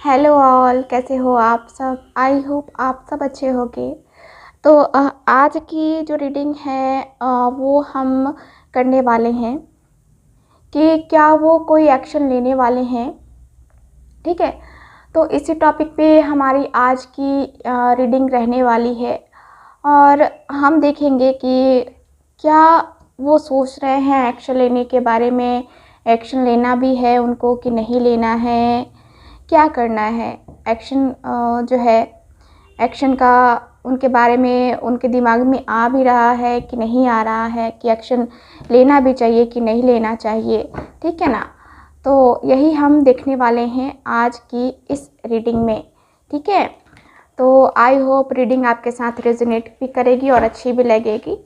Hello all, कैसे हो आप सब। आई होप आप सब अच्छे होंगे। तो आज की जो रीडिंग है वो हम करने वाले हैं कि क्या वो कोई एक्शन लेने वाले हैं। ठीक है, तो इसी टॉपिक पे हमारी आज की रीडिंग रहने वाली है और हम देखेंगे कि क्या वो सोच रहे हैं एक्शन लेने के बारे में, एक्शन लेना भी है उनको कि नहीं लेना है, क्या करना है। एक्शन जो है, एक्शन का उनके बारे में उनके दिमाग में आ भी रहा है कि नहीं आ रहा है, कि एक्शन लेना भी चाहिए कि नहीं लेना चाहिए। ठीक है ना, तो यही हम देखने वाले हैं आज की इस रीडिंग में। ठीक है, तो आई होप रीडिंग आपके साथ रेजोनेट भी करेगी और अच्छी भी लगेगी।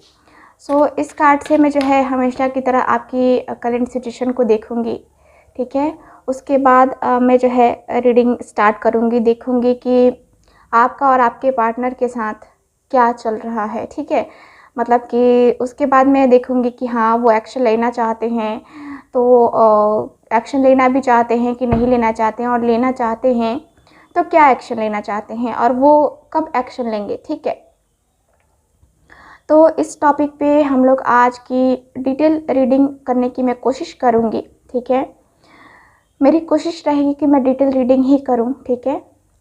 सो इस कार्ड से मैं जो है हमेशा की तरह आपकी करंट सिचुएशन को देखूंगी। ठीक है, उसके बाद मैं जो है रीडिंग स्टार्ट करूंगी, देखूंगी कि आपका और आपके पार्टनर के साथ क्या चल रहा है। ठीक है, मतलब कि उसके बाद मैं देखूंगी कि हाँ वो एक्शन लेना चाहते हैं, तो एक्शन लेना भी चाहते हैं कि नहीं लेना चाहते हैं, और लेना चाहते हैं तो क्या एक्शन लेना चाहते हैं और वो कब एक्शन लेंगे। ठीक है, तो इस टॉपिक पे हम लोग आज की डिटेल रीडिंग करने की मैं कोशिश करूँगी। ठीक है, मेरी कोशिश रहेगी कि मैं डिटेल रीडिंग ही करूँ। ठीक है,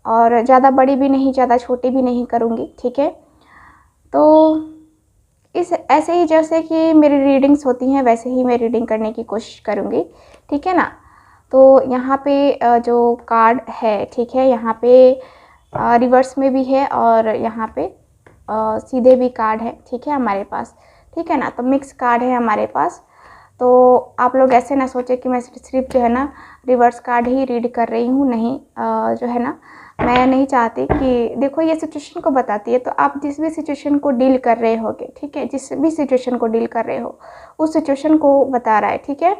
और ज़्यादा बड़ी भी नहीं, ज़्यादा छोटी भी नहीं करूँगी। ठीक है, तो इस ऐसे ही जैसे कि मेरी रीडिंग्स होती हैं वैसे ही मैं रीडिंग करने की कोशिश करूँगी। ठीक है ना, तो यहाँ पे जो कार्ड है, ठीक है, यहाँ पे रिवर्स में भी है और यहाँ पे सीधे भी कार्ड है। ठीक है हमारे पास, ठीक है ना, तो मिक्स कार्ड है हमारे पास। तो आप लोग ऐसे ना सोचे कि मैं सिर्फ जो है ना रिवर्स कार्ड ही रीड कर रही हूँ, नहीं। जो है ना, मैं नहीं चाहती कि देखो ये सिचुएशन को बताती है, तो आप जिस भी सिचुएशन को डील कर रहे होगे, ठीक है, जिस भी सिचुएशन को डील कर रहे हो उस सिचुएशन को बता रहा है। ठीक है,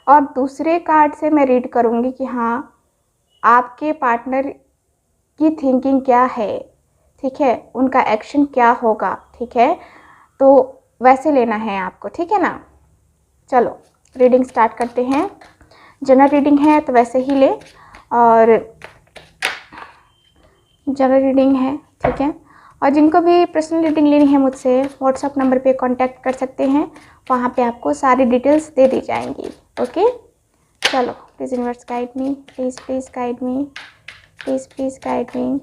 और दूसरे कार्ड से मैं रीड करूँगी कि हाँ आपके पार्टनर की थिंकिंग क्या है। ठीक है, उनका एक्शन क्या होगा। ठीक है, तो वैसे लेना है आपको। ठीक है ना, चलो रीडिंग स्टार्ट करते हैं। जनरल रीडिंग है तो वैसे ही ले, और जनरल रीडिंग है। ठीक है, और जिनको भी पर्सनल रीडिंग लेनी है मुझसे व्हाट्सएप नंबर पे कांटेक्ट कर सकते हैं, वहाँ पे आपको सारी डिटेल्स दे दी जाएंगी। ओके, चलो please universe guide me, please guide me, please guide me,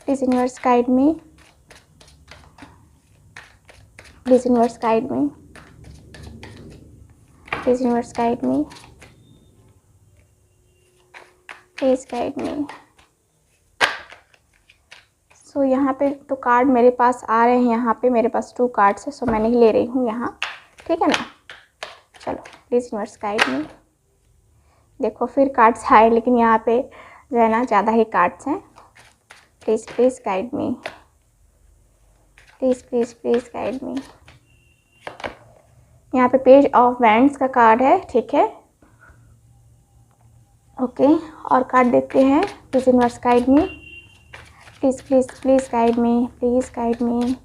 please universe guide me, please universe guide me, please universe guide me, please guide me. So यहाँ पे तो कार्ड मेरे पास आ रहे हैं, यहाँ पे मेरे पास 2 कार्ड्स है, सो मैं नहीं ले रही हूँ यहाँ। ठीक है ना, चलो प्लीज़ यूनिवर्स गाइड मी। देखो फिर कार्ड्स आए, लेकिन यहाँ पे जो है ना ज़्यादा ही कार्ड्स हैं। Please guide me, please guide me. यहाँ पे पेज ऑफ वैंड्स का कार्ड है। ठीक है, ओके, और कार्ड देखते हैं। Please universe guide me, please guide me, please guide me.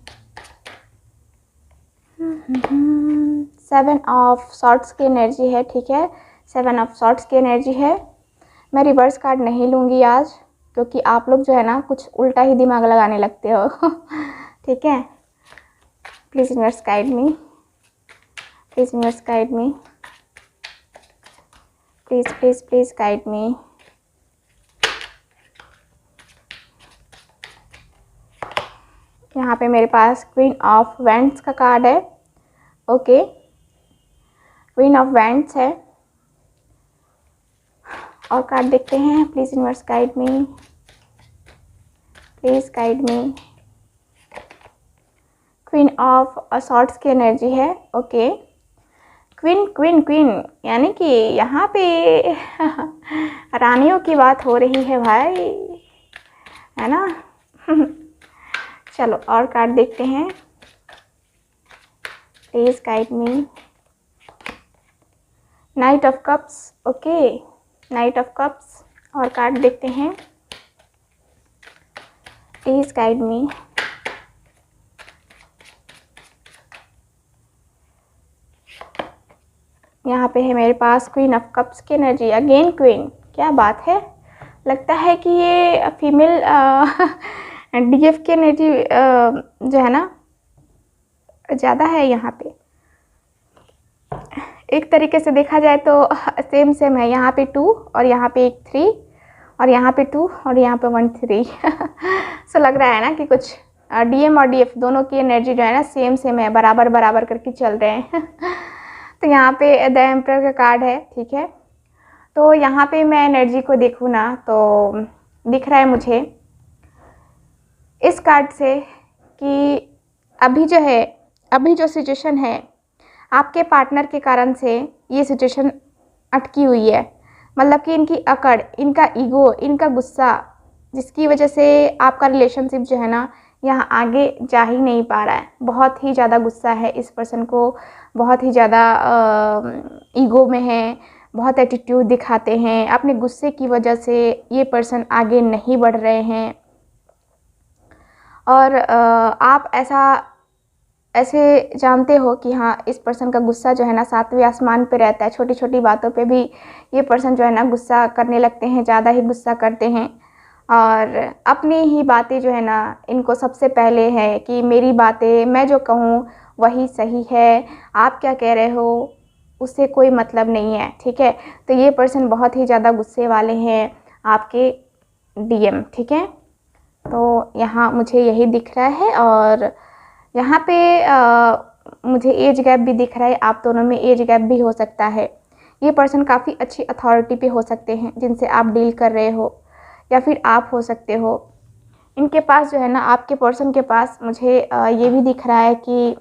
7 of swords की एनर्जी है। ठीक है, 7 ऑफ सॉर्ट्स की एनर्जी है। मैं रिवर्स कार्ड नहीं लूँगी आज, क्योंकि आप लोग जो है ना कुछ उल्टा ही दिमाग लगाने लगते हो। ठीक है, please universe guide me, please universe guide me, please guide me. यहाँ पे मेरे पास क्वीन ऑफ वैंड्स का कार्ड है। ओके, क्वीन ऑफ वैंड्स है, और कार्ड देखते हैं। Please universe guide me, please guide me. Queen of swords की एनर्जी है। ओके, क्वीन यानी कि यहाँ पे रानियों की बात हो रही है भाई, है ना। चलो और कार्ड देखते हैं। Please guide me. Night of cups. Okay, night of cups, और कार्ड देखते हैं। Please guide me. यहाँ पे है मेरे पास क्वीन ऑफ कप्स की एनर्जी। अगेन क्वीन, क्या बात है, लगता है कि ये फीमेल डीएफ की एनर्जी जो है ना ज़्यादा है यहाँ पे। एक तरीके से देखा जाए तो सेम सेम है, यहाँ पे 2 और यहाँ पे एक 3 और यहाँ पे 2 और यहाँ पे 1 3 सो लग रहा है ना कि कुछ डीएम और डीएफ दोनों की एनर्जी जो है ना सेम सेम है, बराबर बराबर करके चल रहे हैं तो यहाँ पे द एम्परर का कार्ड है, ठीक है। तो यहाँ पे मैं एनर्जी को देखूँ ना तो दिख रहा है मुझे इस कार्ड से कि अभी जो सिचुएशन है आपके पार्टनर के कारण से ये सिचुएशन अटकी हुई है। मतलब कि इनकी अकड़, इनका ईगो, इनका गुस्सा, जिसकी वजह से आपका रिलेशनशिप जो है ना यहाँ आगे जा ही नहीं पा रहा है। बहुत ही ज़्यादा गुस्सा है इस पर्सन को, बहुत ही ज़्यादा ईगो में है, बहुत एटीट्यूड दिखाते हैं। अपने गुस्से की वजह से ये पर्सन आगे नहीं बढ़ रहे हैं और आप ऐसे जानते हो कि हाँ इस पर्सन का गुस्सा जो है ना 7वें आसमान पे रहता है। छोटी छोटी बातों पे भी ये पर्सन जो है ना गुस्सा करने लगते हैं, ज़्यादा ही गुस्सा करते हैं और अपनी ही बातें जो है ना इनको सबसे पहले है कि मेरी बातें, मैं जो कहूँ वही सही है, आप क्या कह रहे हो उससे कोई मतलब नहीं है, ठीक है। तो ये पर्सन बहुत ही ज़्यादा गुस्से वाले हैं आपके डीएम, ठीक है। तो यहाँ मुझे यही दिख रहा है और यहाँ पे मुझे एज गैप भी दिख रहा है। आप दोनों में एज गैप भी हो सकता है। ये पर्सन काफ़ी अच्छी अथॉरिटी पे हो सकते हैं जिनसे आप डील कर रहे हो या फिर आप हो सकते हो। इनके पास जो है ना, आपके पर्सन के पास मुझे ये भी दिख रहा है कि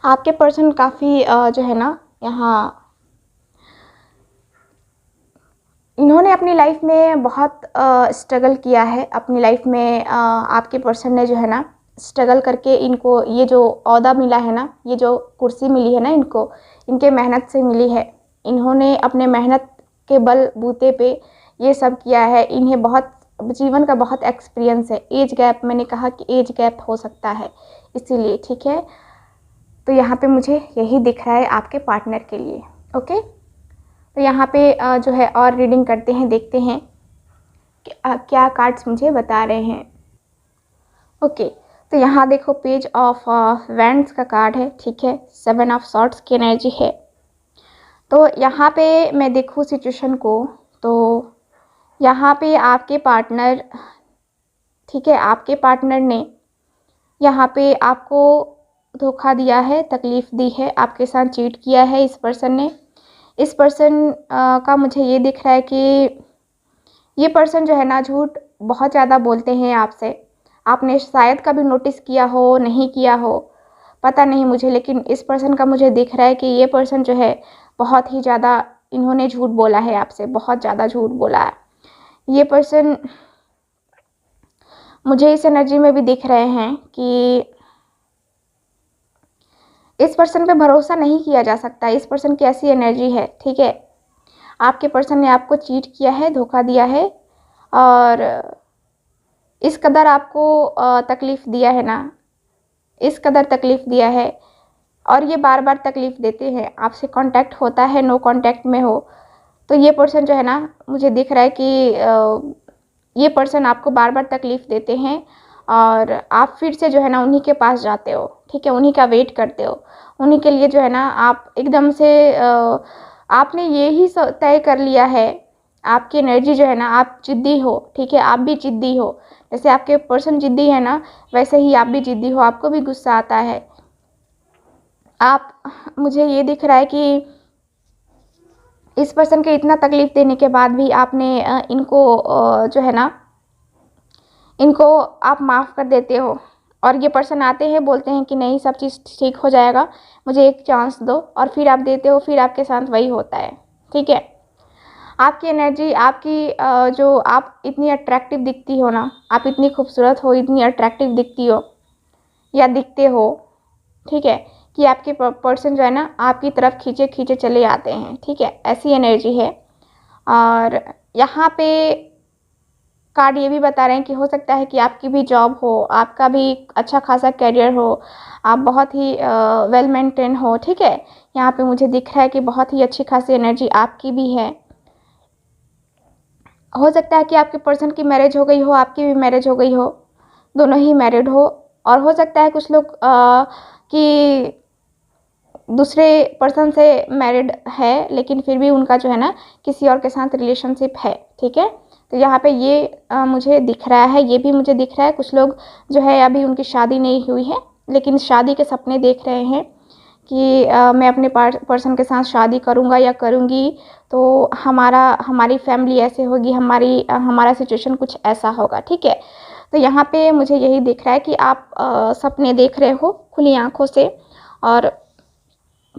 आपके पर्सन काफ़ी जो है ना यहाँ इन्होंने अपनी लाइफ में बहुत स्ट्रगल किया है। अपनी लाइफ में आपके पर्सन ने जो है ना स्ट्रगल करके इनको ये जो ओहदा मिला है ना, ये जो कुर्सी मिली है ना, इनको इनके मेहनत से मिली है। इन्होंने अपने मेहनत के बल बूते पे ये सब किया है। इन्हें बहुत जीवन का बहुत एक्सपीरियंस है। एज गैप, मैंने कहा कि एज गैप हो सकता है इसीलिए, ठीक है। तो यहाँ पे मुझे यही दिख रहा है आपके पार्टनर के लिए, ओके। तो यहाँ पे जो है और रीडिंग करते हैं, देखते हैं कि क्या कार्ड्स मुझे बता रहे हैं। ओके, तो यहाँ देखो पेज ऑफ वैंड्स का कार्ड है, ठीक है। 7 ऑफ सॉर्ड्स की एनर्जी है। तो यहाँ पे मैं देखूँ सिचुएशन को तो यहाँ पे आपके पार्टनर, ठीक है, आपके पार्टनर ने यहाँ पे आपको धोखा दिया है, तकलीफ़ दी है, आपके साथ चीट किया है इस पर्सन ने। इस पर्सन का मुझे ये दिख रहा है कि ये पर्सन जो है ना झूठ बहुत ज़्यादा बोलते हैं आपसे। आपने शायद कभी नोटिस किया हो, नहीं किया हो, पता नहीं मुझे, लेकिन इस पर्सन का मुझे दिख रहा है कि ये पर्सन जो है बहुत ही ज़्यादा इन्होंने झूठ बोला है आपसे, बहुत ज़्यादा झूठ बोला है। ये पर्सन मुझे इस एनर्जी में भी दिख रहे हैं कि इस पर्सन पे भरोसा नहीं किया जा सकता। इस पर्सन की ऐसी एनर्जी है, ठीक है। आपके पर्सन ने आपको चीट किया है, धोखा दिया है और इस कदर आपको तकलीफ़ दिया है ना, इस कदर तकलीफ़ दिया है और ये बार बार तकलीफ़ देते हैं। आपसे कांटेक्ट होता है, नो कांटेक्ट में हो, तो ये पर्सन जो है ना मुझे दिख रहा है कि ये पर्सन आपको बार बार तकलीफ़ देते हैं और आप फिर से जो है ना उन्हीं के पास जाते हो, ठीक है, उन्हीं का वेट करते हो। उन्हीं के लिए जो है ना आप एकदम से आपने ये ही तय कर लिया है, आपकी एनर्जी जो है ना, आप ज़िद्दी हो, ठीक है, आप भी ज़िद्दी हो। जैसे आपके पर्सन ज़िद्दी है ना, वैसे ही आप भी ज़िद्दी हो, आपको भी गुस्सा आता है। मुझे ये दिख रहा है कि इस पर्सन के इतना तकलीफ़ देने के बाद भी आपने इनको जो है ना, इनको आप माफ़ कर देते हो और ये पर्सन आते हैं, बोलते हैं कि नहीं सब चीज़ ठीक हो जाएगा, मुझे एक चांस दो, और फिर आप देते हो, फिर आपके साथ वही होता है, ठीक है। आपकी एनर्जी, आपकी जो आप इतनी अट्रैक्टिव दिखती हो ना, आप इतनी खूबसूरत हो, इतनी अट्रैक्टिव दिखती हो या दिखते हो, ठीक है, कि आपके पर्सन जो है ना आपकी तरफ खींचे खींचे चले आते हैं, ठीक है, ऐसी एनर्जी है। और यहाँ पे कार्ड ये भी बता रहे हैं कि हो सकता है कि आपकी भी जॉब हो, आपका भी अच्छा खासा करियर हो, आप बहुत ही वेल मेंटेन हो, ठीक है। यहाँ पे मुझे दिख रहा है कि बहुत ही अच्छी खासी एनर्जी आपकी भी है। हो सकता है कि आपके पर्सन की मैरिज हो गई हो, आपकी भी मैरिज हो गई हो, दोनों ही मैरिड हो। और हो सकता है कुछ लोग कि दूसरे पर्सन से मैरिड है लेकिन फिर भी उनका जो है ना किसी और के साथ रिलेशनशिप है, ठीक है। तो यहाँ पे ये मुझे दिख रहा है, ये भी मुझे दिख रहा है कुछ लोग जो है अभी उनकी शादी नहीं हुई है लेकिन शादी के सपने देख रहे हैं कि मैं अपने पर्सन के साथ शादी करूँगा या करूँगी, तो हमारी फैमिली ऐसे होगी, हमारा सिचुएशन कुछ ऐसा होगा, ठीक है। तो यहाँ पे मुझे यही दिख रहा है कि आप सपने देख रहे हो खुली आँखों से और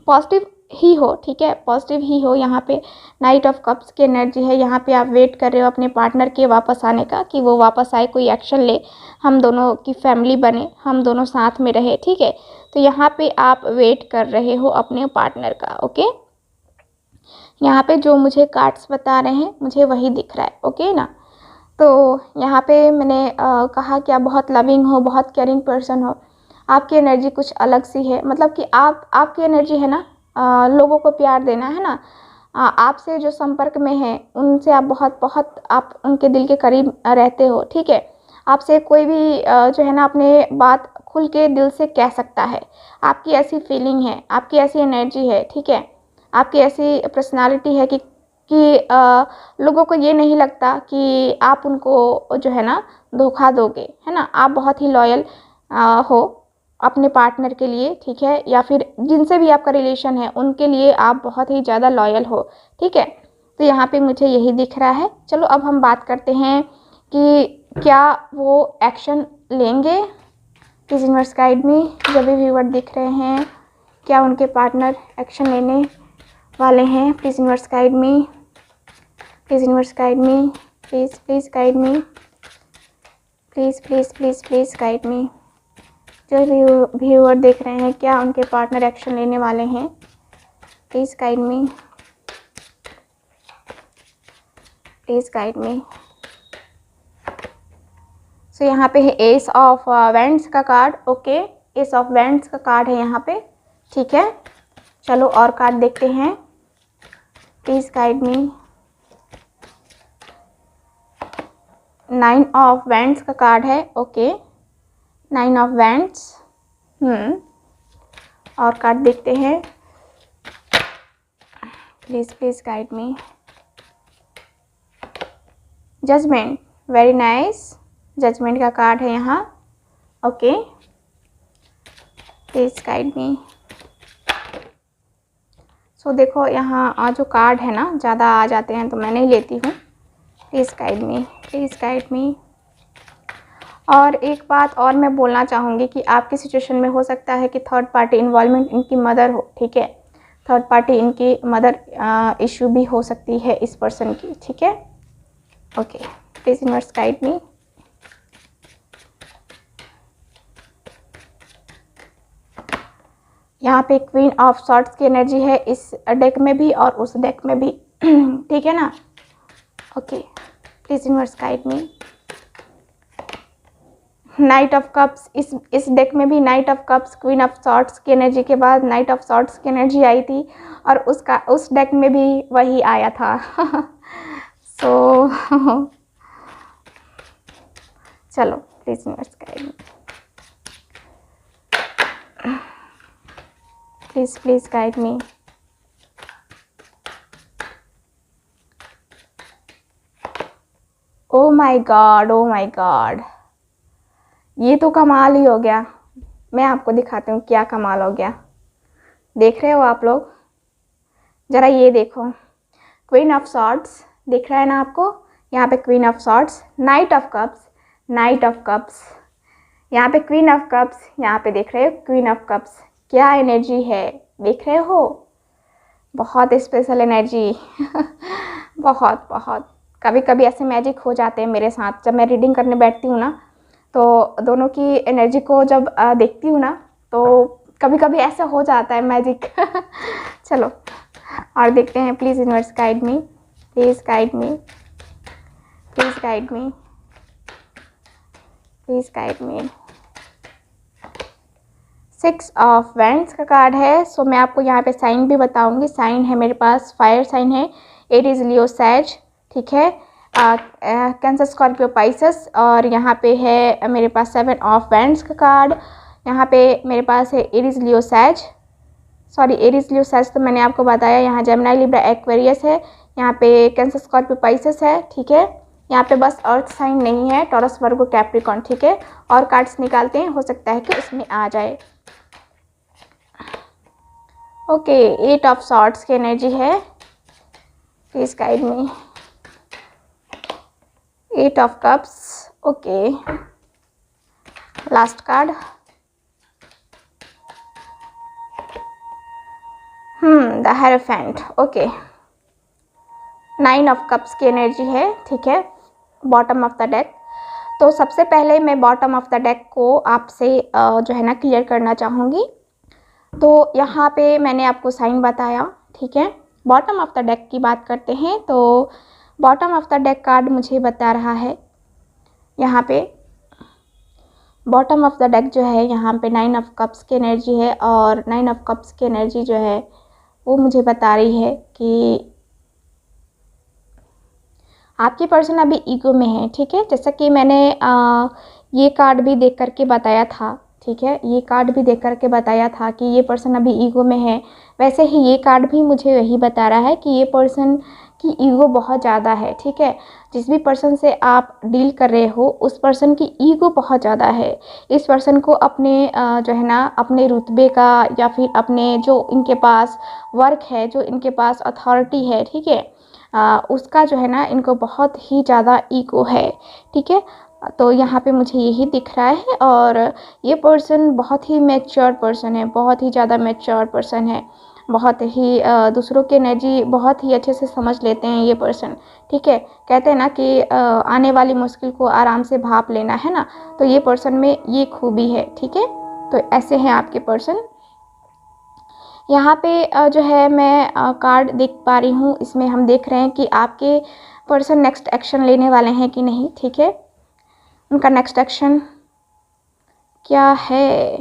पॉजिटिव ही हो, ठीक है, पॉजिटिव ही हो। यहाँ पे नाइट ऑफ कप्स की एनर्जी है, यहाँ पे आप वेट कर रहे हो अपने पार्टनर के वापस आने का कि वो वापस आए, कोई एक्शन ले, हम दोनों की फैमिली बने, हम दोनों साथ में रहे, ठीक है। तो यहाँ पे आप वेट कर रहे हो अपने पार्टनर का, ओके। यहाँ पे जो मुझे कार्ड्स बता रहे हैं मुझे वही दिख रहा है, ओके ना। तो यहाँ पे मैंने कहा कि आप बहुत लविंग हो, बहुत केयरिंग पर्सन हो, आपकी एनर्जी कुछ अलग सी है, मतलब कि आपकी एनर्जी है ना लोगों को प्यार देना है ना। आपसे जो संपर्क में है उनसे आप बहुत बहुत आप उनके दिल के करीब रहते हो, ठीक है। आपसे कोई भी जो है ना अपने बात खुल के दिल से कह सकता है, आपकी ऐसी फीलिंग है, आपकी ऐसी एनर्जी है, ठीक है। आपकी ऐसी पर्सनालिटी है कि लोगों को ये नहीं लगता कि आप उनको जो है ना धोखा दोगे, है ना। आप बहुत ही लॉयल हो अपने पार्टनर के लिए, ठीक है, या फिर जिनसे भी आपका रिलेशन है उनके लिए आप बहुत ही ज़्यादा लॉयल हो, ठीक है। तो यहाँ पे मुझे यही दिख रहा है। चलो अब हम बात करते हैं कि क्या वो एक्शन लेंगे। प्लीज़ यूनिवर्स गाइड मी, जो भी व्यूअर दिख रहे हैं क्या उनके पार्टनर एक्शन लेने वाले हैं। Please universe guide me, please universe guide me, please guide me, please guide मी। जो व्यूअर देख रहे हैं क्या उनके पार्टनर एक्शन लेने वाले हैं। Please guide me, please guide me. So यहाँ पे है एस ऑफ वैंड्स का card, okay, ace of wands का कार्ड है यहाँ पे, ठीक है। चलो और कार्ड देखते हैं। Please guide me. 9 of wands का कार्ड है, ओके, 9 ऑफ वैंड्स। और कार्ड देखते हैं। Please guide me. Judgement, very nice, judgement का कार्ड है यहाँ, okay. Please guide me. So देखो यहाँ जो कार्ड है ना ज़्यादा आ जाते हैं तो मैं नहीं लेती हूँ। Please guide me, please guide मी। और एक बात और मैं बोलना चाहूँगी कि आपकी सिचुएशन में हो सकता है कि थर्ड पार्टी इन्वॉल्वमेंट इनकी मदर हो, ठीक है। थर्ड पार्टी इनकी मदर इशू भी हो सकती है इस पर्सन की, ठीक है, okay. Please universe guide me. यहाँ पे क्वीन ऑफ सॉर्ड्स की एनर्जी है इस डेक में भी और उस डेक में भी, ठीक है ना, okay. Please universe guide me. Night of cups, इस डेक में भी night of cups, queen of swords की एनर्जी के बाद नाइट ऑफ सॉर्ड्स की एनर्जी आई थी और उस डेक में भी वही आया था। सो चलो please universe guide me, please guide me. Oh my God, oh my God, ये तो कमाल ही हो गया। मैं आपको दिखाती हूँ क्या कमाल हो गया। देख रहे हो आप लोग, ज़रा ये देखो, क्वीन ऑफ सॉर्ड्स दिख रहा है ना आपको, यहाँ पे queen of swords, night of cups, night of cups, यहाँ पे क्वीन ऑफ कप्स, यहाँ पे देख रहे हो क्वीन ऑफ कप्स। क्या एनर्जी है, देख रहे हो, बहुत स्पेशल एनर्जी। बहुत बहुत कभी कभी ऐसे मैजिक हो जाते हैं मेरे साथ जब मैं रीडिंग करने बैठती हूँ ना, तो दोनों की एनर्जी को जब देखती हूँ ना तो कभी कभी ऐसा हो जाता है मैजिक। चलो और देखते हैं। Please universe guide me, please guide me, please guide me, please guide me. 6 of wands का कार्ड है। सो मैं आपको यहाँ पे साइन भी बताऊंगी। साइन है मेरे पास, फायर साइन है, एरीज लियो सैज, ठीक है। Cancer, Scorpio, Pisces. और यहाँ पे है मेरे पास 7 ऑफ बैंड्स का कार्ड। यहाँ पे मेरे पास है एरीज, लियो, सैज। सॉरी, एरीज, लियो, सैज तो मैंने आपको बताया। यहाँ जेमिनी, लिब्रा, एक्वेरियस है। यहाँ पे कैंसर, स्कॉर्पियो, पाइसेस है। ठीक है, यहाँ पे बस अर्थ साइन नहीं है, टॉरस, वर्गो, कैप्रिकॉर्न। ठीक है, और कार्ड्स निकालते हैं, हो सकता है कि उसमें आ जाए। ओके, 8 ऑफ सॉर्ड्स की एनर्जी है। Please guide me. 8 of cups. Okay, last card. The hierophant. Okay, 9 of cups की एनर्जी है। ठीक है, बॉटम ऑफ द डेक। तो सबसे पहले मैं बॉटम ऑफ द डेक को आपसे जो है ना क्लियर करना चाहूँगी। तो यहाँ पे मैंने आपको साइन बताया। ठीक है, बॉटम ऑफ द डेक की बात करते हैं। तो bottom of the deck card मुझे बता रहा है, यहाँ पे बॉटम ऑफ द डेक जो है, यहाँ पे 9 ऑफ कप्स की एनर्जी है। और 9 ऑफ कप्स की एनर्जी जो है वो मुझे बता रही है कि आपकी पर्सन अभी ईगो में है। ठीक है, जैसा कि मैंने ये कार्ड भी देख करके बताया था। ठीक है, ये कार्ड भी देख करके बताया था कि ये पर्सन अभी ईगो में है। वैसे ही ये कार्ड भी मुझे वही बता रहा है कि ये पर्सन की ईगो बहुत ज़्यादा है। ठीक है, जिस भी पर्सन से आप डील कर रहे हो उस पर्सन की ईगो बहुत ज़्यादा है। इस पर्सन को अपने जो है ना अपने रुतबे का, या फिर अपने जो इनके पास वर्क है, जो इनके पास अथॉरिटी है, ठीक है, उसका जो है ना इनको बहुत ही ज़्यादा ईगो है। ठीक है, तो यहाँ पे मुझे यही दिख रहा है। और ये पर्सन बहुत ही मैच्योर पर्सन है, बहुत ही ज़्यादा मैच्योर पर्सन है। बहुत ही दूसरों की एनर्जी बहुत ही अच्छे से समझ लेते हैं ये पर्सन। ठीक है, कहते हैं ना कि आने वाली मुश्किल को आराम से भाप लेना, है ना। तो ये पर्सन में ये खूबी है। ठीक है, तो ऐसे हैं आपके पर्सन। यहाँ पे जो है मैं कार्ड देख पा रही हूँ, इसमें हम देख रहे हैं कि आपके पर्सन नेक्स्ट एक्शन लेने वाले हैं कि नहीं। ठीक है, उनका नेक्स्ट एक्शन क्या है।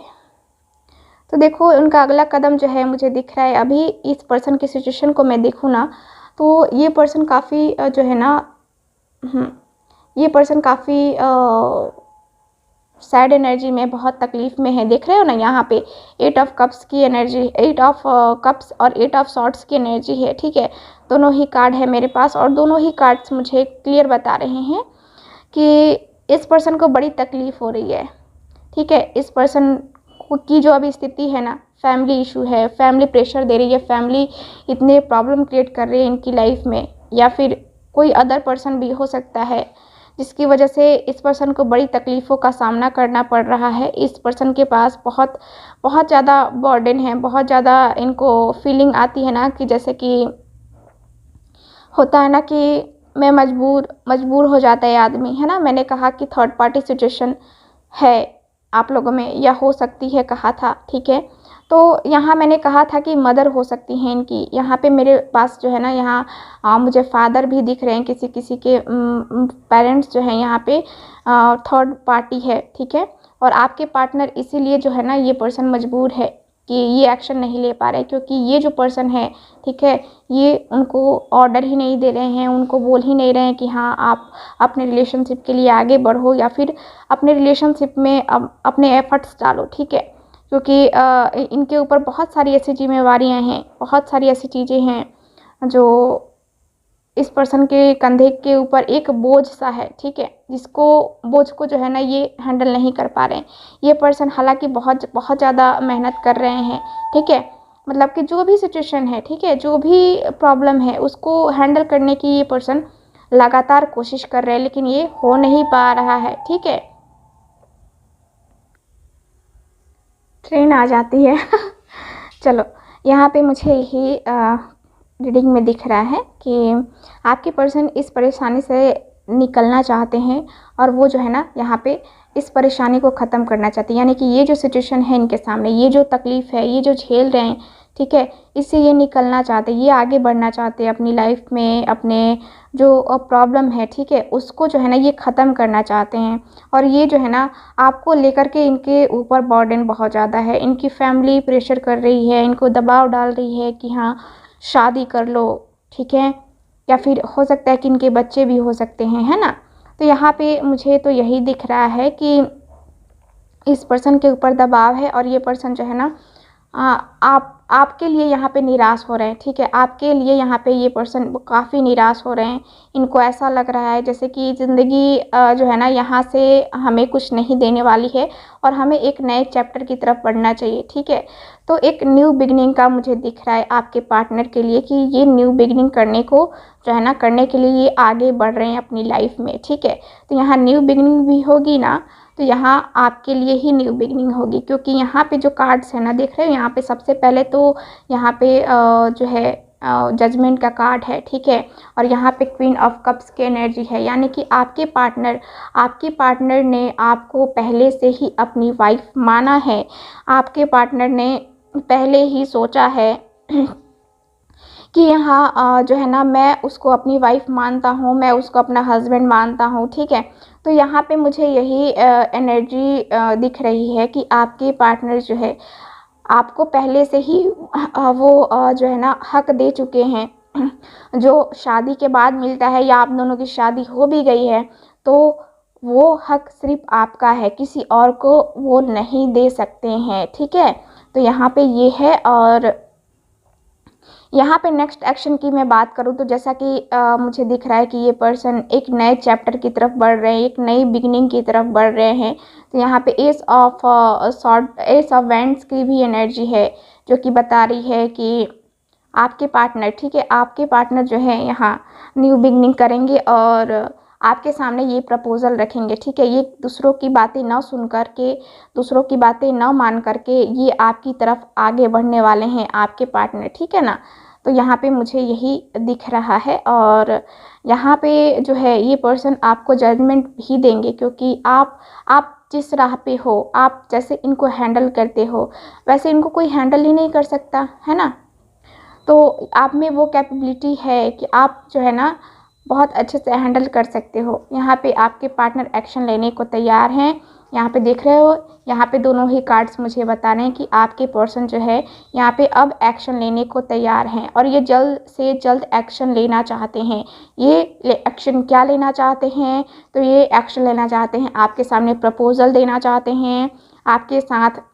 तो देखो, उनका अगला कदम जो है मुझे दिख रहा है, अभी इस पर्सन की सिचुएशन को मैं देखूँ ना, तो ये पर्सन काफ़ी जो है ना ये पर्सन काफ़ी सैड एनर्जी में, बहुत तकलीफ़ में है। देख रहे हो ना, यहाँ पे 8 ऑफ कप्स की एनर्जी, 8 ऑफ कप्स और 8 ऑफ सॉर्ड्स की एनर्जी है। ठीक है, दोनों ही कार्ड है मेरे पास, और दोनों ही कार्ड्स मुझे क्लियर बता रहे हैं कि इस पर्सन को बड़ी तकलीफ़ हो रही है। ठीक है, इस पर्सन की जो अभी स्थिति है ना, फैमिली इशू है, फैमिली प्रेशर दे रही है, फैमिली इतने प्रॉब्लम क्रिएट कर रही है इनकी लाइफ में, या फिर कोई अदर पर्सन भी हो सकता है जिसकी वजह से इस पर्सन को बड़ी तकलीफ़ों का सामना करना पड़ रहा है। इस पर्सन के पास बहुत बहुत ज़्यादा बर्डन है, बहुत ज़्यादा इनको फीलिंग आती है ना कि जैसे कि होता है ना कि मैं मजबूर हो जाता है आदमी, है ना। मैंने कहा कि थर्ड पार्टी सिचुएशन है आप लोगों में, या हो सकती है, कहा था। ठीक है, तो यहाँ मैंने कहा था कि मदर हो सकती हैं इनकी। यहाँ पे मेरे पास जो है ना, यहाँ मुझे फादर भी दिख रहे हैं, किसी किसी के पेरेंट्स जो हैं यहाँ पे थर्ड पार्टी है। ठीक है, और आपके पार्टनर इसीलिए जो है ना ये पर्सन मजबूर है कि ये एक्शन नहीं ले पा रहे, क्योंकि ये जो पर्सन है, ठीक है, ये उनको ऑर्डर ही नहीं दे रहे हैं, उनको बोल ही नहीं रहे हैं कि हाँ आप अपने रिलेशनशिप के लिए आगे बढ़ो, या फिर अपने रिलेशनशिप में अपने एफर्ट्स डालो। ठीक है, क्योंकि इनके ऊपर बहुत सारी ऐसी जिम्मेवारियां हैं, बहुत सारी ऐसी चीज़ें हैं जो इस पर्सन के कंधे के ऊपर एक बोझ सा है। ठीक है, जिसको बोझ को जो है ना ये हैंडल नहीं कर पा रहे हैं ये पर्सन। हालांकि बहुत बहुत ज़्यादा मेहनत कर रहे हैं। ठीक है, मतलब कि जो भी सिचुएशन है, ठीक है, जो भी प्रॉब्लम है उसको हैंडल करने की ये पर्सन लगातार कोशिश कर रहे हैं, लेकिन ये हो नहीं पा रहा है। ठीक है, ट्रेन आ जाती है चलो, यहाँ पे मुझे यही रीडिंग में दिख रहा है कि आपके पर्सन इस परेशानी से निकलना चाहते हैं, और वो जो है ना यहाँ पे इस परेशानी को ख़त्म करना चाहते हैं। यानी कि ये जो सिचुएशन है इनके सामने, ये जो तकलीफ़ है, ये जो झेल रहे हैं, ठीक है, इससे ये निकलना चाहते हैं, ये आगे बढ़ना चाहते हैं अपनी लाइफ में। अपने जो प्रॉब्लम है, ठीक है, उसको जो है ना ये ख़त्म करना चाहते हैं। और ये जो है ना आपको लेकर के इनके ऊपर बर्डन बहुत ज़्यादा है। इनकी फैमिली प्रेशर कर रही है, इनको दबाव डाल रही है कि हाँ शादी कर लो, ठीक है, या फिर हो सकता है कि इनके बच्चे भी हो सकते हैं, है ना। तो यहाँ पे मुझे तो यही दिख रहा है कि इस पर्सन के ऊपर दबाव है और ये पर्सन जो है ना आप आपके लिए यहाँ पे निराश हो रहे हैं, ठीक है। आपके लिए यहाँ पे ये पर्सन काफ़ी निराश हो रहे हैं। इनको ऐसा लग रहा है जैसे कि ज़िंदगी जो है ना यहाँ से हमें कुछ नहीं देने वाली है और हमें एक नए चैप्टर की तरफ बढ़ना चाहिए, ठीक है। तो एक न्यू बिगनिंग का मुझे दिख रहा है आपके पार्टनर के लिए कि ये न्यू बिगनिंग करने को जो है ना करने के लिए ये आगे बढ़ रहे हैं अपनी लाइफ में, ठीक है। तो यहाँ न्यू बिगनिंग भी होगी ना, तो यहाँ आपके लिए ही न्यू बिगनिंग होगी, क्योंकि यहाँ पे जो कार्ड्स है ना देख रहे हो, यहाँ पे सबसे पहले तो यहाँ पे जो है जजमेंट का कार्ड है, ठीक है। और यहाँ पे क्वीन ऑफ कप्स की एनर्जी है, यानी कि आपके पार्टनर ने आपको पहले से ही अपनी वाइफ माना है। आपके पार्टनर ने पहले ही सोचा है कि यहाँ जो है ना मैं उसको अपनी वाइफ मानता हूँ, मैं उसको अपना हस्बैंड मानता हूँ, ठीक है। तो यहाँ पे मुझे यही एनर्जी दिख रही है कि आपके पार्टनर जो है आपको पहले से ही वो जो है ना हक दे चुके हैं। जो शादी के बाद मिलता है या आप दोनों की शादी हो भी गई है तो वो हक सिर्फ आपका है, किसी और को वो नहीं दे सकते हैं, ठीक है। तो यहाँ पे ये है। और यहाँ पे नेक्स्ट एक्शन की मैं बात करूँ तो जैसा कि मुझे दिख रहा है कि ये पर्सन एक नए चैप्टर की तरफ बढ़ रहे हैं, एक नई बिगिनिंग की तरफ बढ़ रहे हैं। तो यहाँ पे एस ऑफ वैंड्स की भी एनर्जी है, जो कि बता रही है कि आपके पार्टनर, ठीक है, आपके पार्टनर जो है यहाँ न्यू बिगिनिंग करेंगे और आपके सामने ये प्रपोज़ल रखेंगे, ठीक है। ये दूसरों की बातें ना सुन कर के, दूसरों की बातें ना मान करके ये आपकी तरफ आगे बढ़ने वाले हैं आपके पार्टनर, ठीक है ना। तो यहाँ पे मुझे यही दिख रहा है। और यहाँ पे जो है ये पर्सन आपको जजमेंट भी देंगे, क्योंकि आप जिस राह पे हो, आप जैसे इनको हैंडल करते हो वैसे इनको कोई हैंडल ही नहीं कर सकता, है ना। तो आप में वो कैपेबिलिटी है कि आप जो है ना बहुत अच्छे से हैंडल कर सकते हो। यहाँ पे आपके पार्टनर एक्शन लेने को तैयार हैं। यहाँ पे देख रहे हो, यहाँ पे दोनों ही कार्ड्स मुझे बता रहे हैं कि आपके पर्सन जो है यहाँ पे अब एक्शन लेने को तैयार हैं और ये जल्द से जल्द एक्शन लेना चाहते हैं। ये एक्शन क्या लेना चाहते हैं, तो ये एक्शन लेना चाहते हैं, आपके सामने प्रपोज़ल देना चाहते हैं, आपके साथ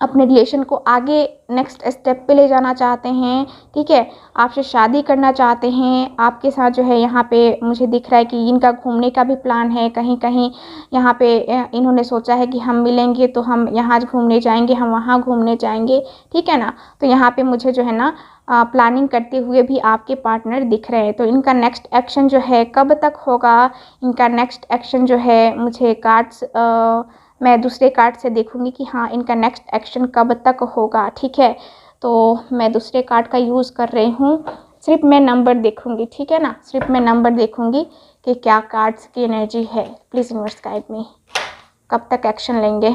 अपने रिलेशन को आगे नेक्स्ट स्टेप पे ले जाना चाहते हैं, ठीक है। आपसे शादी करना चाहते हैं। आपके साथ जो है यहाँ पे मुझे दिख रहा है कि इनका घूमने का भी प्लान है, कहीं कहीं यहाँ पे इन्होंने सोचा है कि हम मिलेंगे तो हम यहाँ घूमने जाएंगे, हम वहाँ घूमने जाएंगे, ठीक है ना। तो यहाँ पे मुझे जो है ना प्लानिंग करते हुए भी आपके पार्टनर दिख रहे हैं। तो इनका नेक्स्ट एक्शन जो है कब तक होगा, इनका नेक्स्ट एक्शन जो है मुझे कार्ड्स मैं दूसरे कार्ड से देखूंगी कि हाँ इनका नेक्स्ट एक्शन कब तक होगा, ठीक है। तो मैं दूसरे कार्ड का यूज़ कर रही हूँ, सिर्फ मैं नंबर देखूंगी, ठीक है ना, सिर्फ मैं नंबर देखूंगी कि क्या कार्ड्स की एनर्जी है। प्लीज़ यूनिवर्स गाइड मी, कब तक एक्शन लेंगे।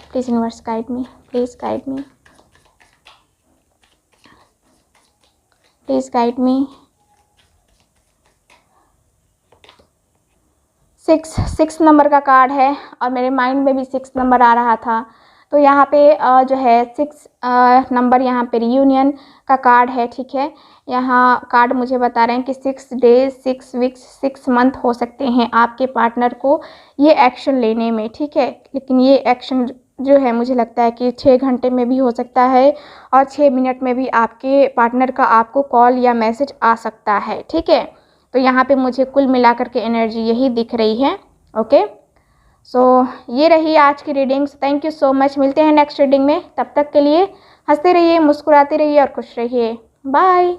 Please universe guide me, please guide me, please guide me. 6 number का कार्ड है और मेरे माइंड में भी 6 नंबर आ रहा था। तो यहाँ पे जो है 6 नंबर यहाँ पे रियूनियन का कार्ड है, ठीक है। यहाँ कार्ड मुझे बता रहे हैं कि 6 डेज, 6 वीक्स, 6 मंथ हो सकते हैं आपके पार्टनर को ये एक्शन लेने में, ठीक है। लेकिन ये एक्शन जो है मुझे लगता है कि 6 घंटे में भी हो सकता है और 6 मिनट में भी आपके पार्टनर का आपको कॉल या मैसेज आ सकता है, ठीक है। तो यहाँ पे मुझे कुल मिलाकर के एनर्जी यही दिख रही है। ओके, सो ये रही आज की readings. Thank you so much. मिलते हैं नेक्स्ट रीडिंग में, तब तक के लिए हंसते रहिए, मुस्कुराते रहिए और खुश रहिए। बाय।